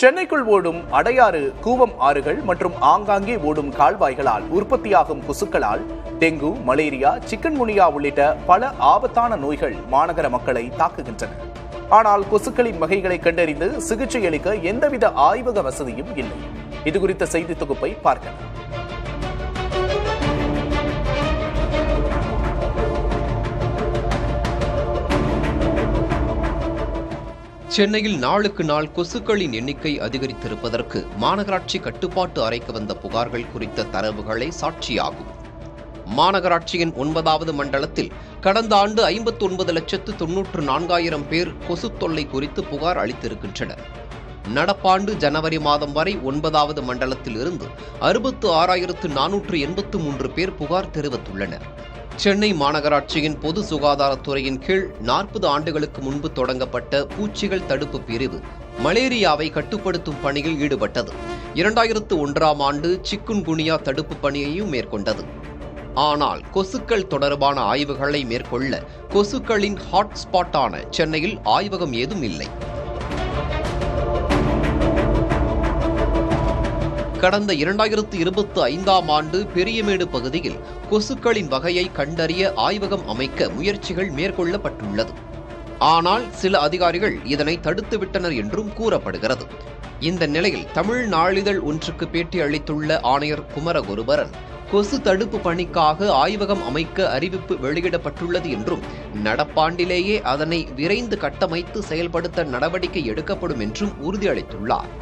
சென்னைக்குள் ஓடும் அடையாறு, கூவம் ஆறுகள் மற்றும் ஆங்காங்கே ஓடும் கால்வாய்களால் உற்பத்தியாகும் கொசுக்களால் டெங்கு, மலேரியா, சிக்கன்குனியா உள்ளிட்ட பல ஆபத்தான நோய்கள் மாநகர மக்களை தாக்குகின்றன. ஆனால் கொசுக்களின் வகைகளை கண்டறிந்து சிகிச்சை அளிக்க எந்தவித ஆய்வக வசதியும் இல்லை. இதுகுறித்த செய்தி தொகுப்பை பார்க்கலாம். சென்னையில் நாளுக்கு நாள் கொசுக்களின் எண்ணிக்கை அதிகரித்திருப்பதற்கு மாநகராட்சி கட்டுப்பாட்டு அறைக்கு வந்த புகார்கள் குறித்த தரவுகளே சாட்சியாகும். மாநகராட்சியின் 9வது மண்டலத்தில் கடந்த ஆண்டு 59,94,000 பேர் கொசு தொல்லை குறித்து புகார் அளித்திருக்கின்றனர். நடப்பாண்டு ஜனவரி மாதம் வரை 9வது மண்டலத்தில் இருந்து 66,483 பேர் புகார் தெரிவித்துள்ளனர். சென்னை மாநகராட்சியின் பொது சுகாதாரத்துறையின் கீழ் 40 ஆண்டுகளுக்கு முன்பு தொடங்கப்பட்ட பூச்சிகள் தடுப்பு பிரிவு மலேரியாவை கட்டுப்படுத்தும் பணியில் ஈடுபட்டது. 2001ஆம் ஆண்டு சிக்குன்குனியா தடுப்பு பணியையும் மேற்கொண்டது. ஆனால் கொசுக்கள் தொடர்பான ஆய்வுகளை மேற்கொள்ள கொசுக்களின் ஹாட்ஸ்பாட்டான சென்னையில் ஆய்வகம் ஏதும் இல்லை. கடந்த 2025ஆம் ஆண்டு பெரியமேடு பகுதியில் கொசுக்களின் வகையை கண்டறிய ஆய்வகம் அமைக்க முயற்சிகள் மேற்கொள்ளப்பட்டுள்ளது. ஆனால் சில அதிகாரிகள் இதனை தடுத்துவிட்டனர் என்றும் கூறப்படுகிறது. இந்த நிலையில் தமிழ் நாளிதழ் ஒன்றுக்கு பேட்டி அளித்துள்ள ஆணையர் குமரகுருபரன், கொசு தடுப்பு பணிக்காக ஆய்வகம் அமைக்க அறிவிப்பு வெளியிடப்பட்டுள்ளது என்றும் நடப்பாண்டிலேயே அதனை விரைந்து கட்டமைத்து செயல்படுத்த நடவடிக்கை எடுக்கப்படும் என்றும் உறுதியளித்துள்ளார்.